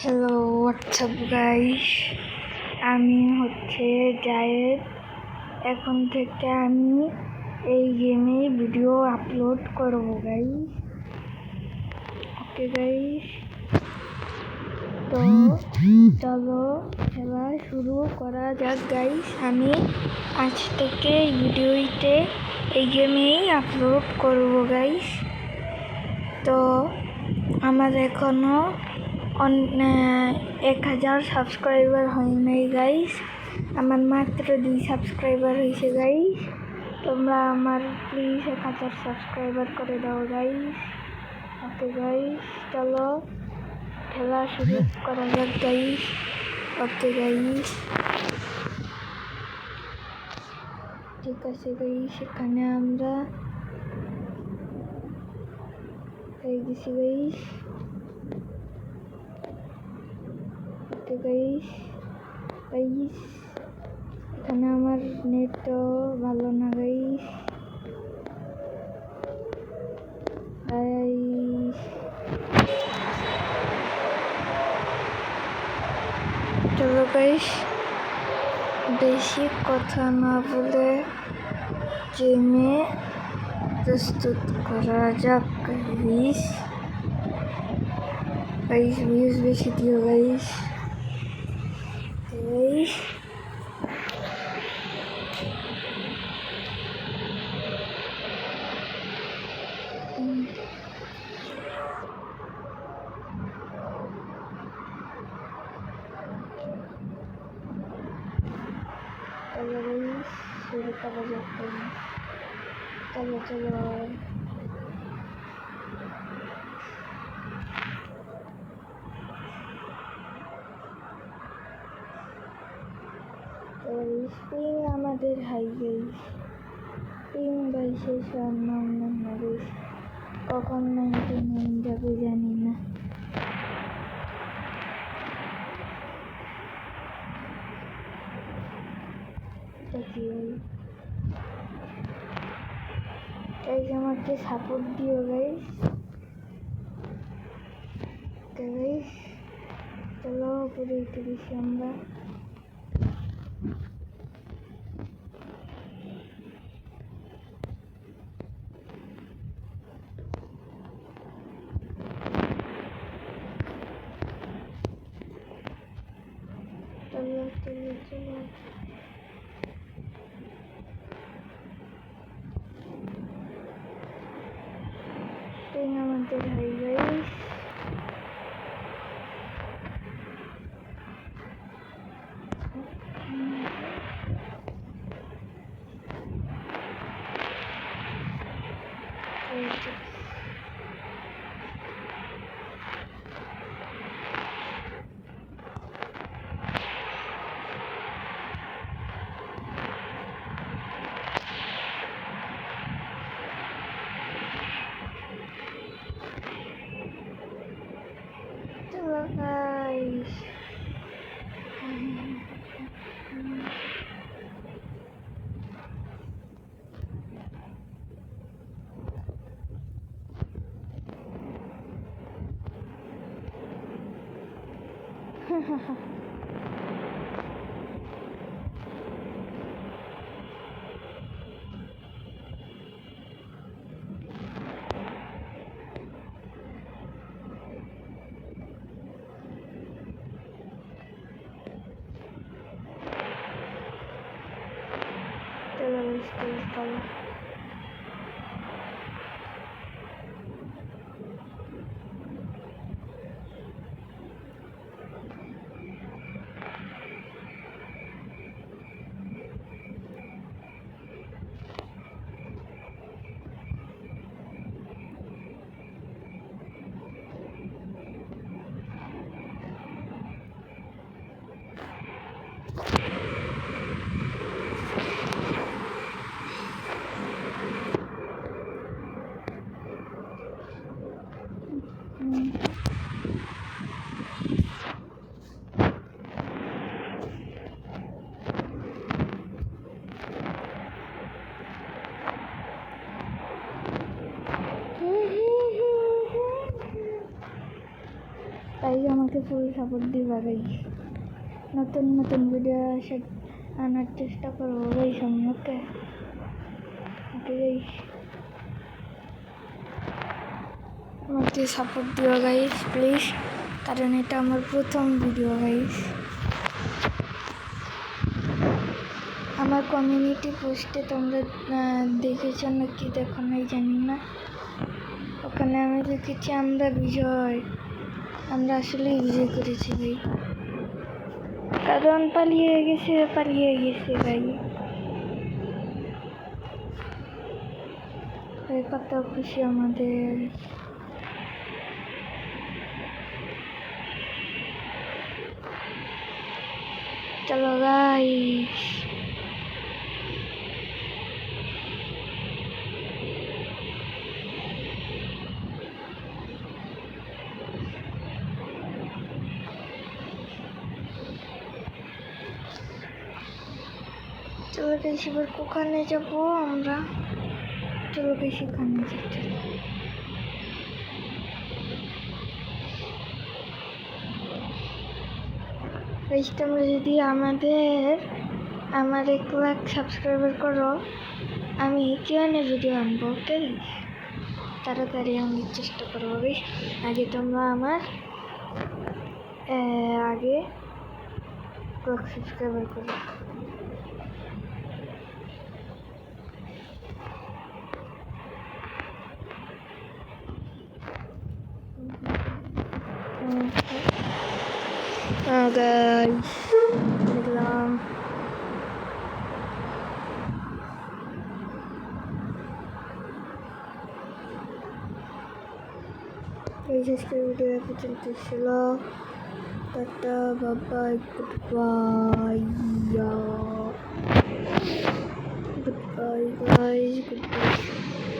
Hello WhatsApp guys, আমি হচ্ছে জায়েদ। এখন থেকে আমি এই গেমে ভিডিও আপলোড করব গাইস। ওকে গাইস, তো চলো খেলা শুরু করা যাক গাইস। আমি আজ থেকে ভিডিওতে এই গেমেই আপলোড করব গাইস। তো আমার এখনো 1000 সাবস্ক্রাইবার হয় নাই গাইস, আমার মাত্র 2 সাবস্ক্রাইবার হয়েছে গাইস। তোমরা আমার প্লিজ 1000 সাবস্ক্রাইবার করে দাও গাইস। ওকে গাইস, চলো খেলা শুরু করা যাক গাইস। ওকে গাইস, ঠিক আছে গাইস, এখানে আমরা হয়ে গেছি গাইস। ওকে গাইস, এখানে আমার নেটও ভালো না গাইস। চলো গাইস, বেশি কথা না বলে গেমে প্রস্তুত করা যাক গাইস। ভিউজ বেশি দিও গাইস। চলো গাইস, শুরু করা যাক গাইস। চলো পিং আমাদের হাই গাইস, পিং বাই শেষ নাম না গাইস, কখন 99 যাবে জানি না। গাইস আমাকে সাপোর্ট দিও গাইস। গাইস চলো উপরে উঠে দিচ্ছি আমরা। চলো পিং আমাদের hi guys. Chalo guys, chalo. তাই আমাকে ফুল সাপোর্ট দিবা গাইস। নতুন নতুন ভিডিও আনার চেষ্টা করবো গাইস আমি। ওকে ওকে গাইস, আমাকে সাপোর্ট দিও গাইস প্লিজ, কারণ এটা আমার প্রথম ভিডিও গাইস। আমার কমিউনিটি পোস্টে তোমরা দেখেছো নাকি দেখো নাই জানি না, ওখানে আমি দেখেছি আমরা আসলেই বিজয় করেছি ভাই, কারণ পালিয়ে গেছে ভাই। কত খুশি আমাদের। চলো গাইস, চলো গাইস এবার কোখানে যাবো আমরা। চলো গাইস এখানে যাচ্ছি। গাইস তোমরা যদি আমার 1 লাখ সাবস্ক্রাইবার করো, আমি কিভাবে ভিডিও আনবো। ওকে তাড়াতাড়ি আমি চেষ্টা করবো গাইস। আগে তোমরা আমার আগে 1 লাখ সাবস্ক্রাইবার করো। guys, দেখলাম এই আজকের ভিডিও পর্যন্ত ছিল। টাটা বাবাই, গুডবাই গুডবাই গাইস, গুডবাই।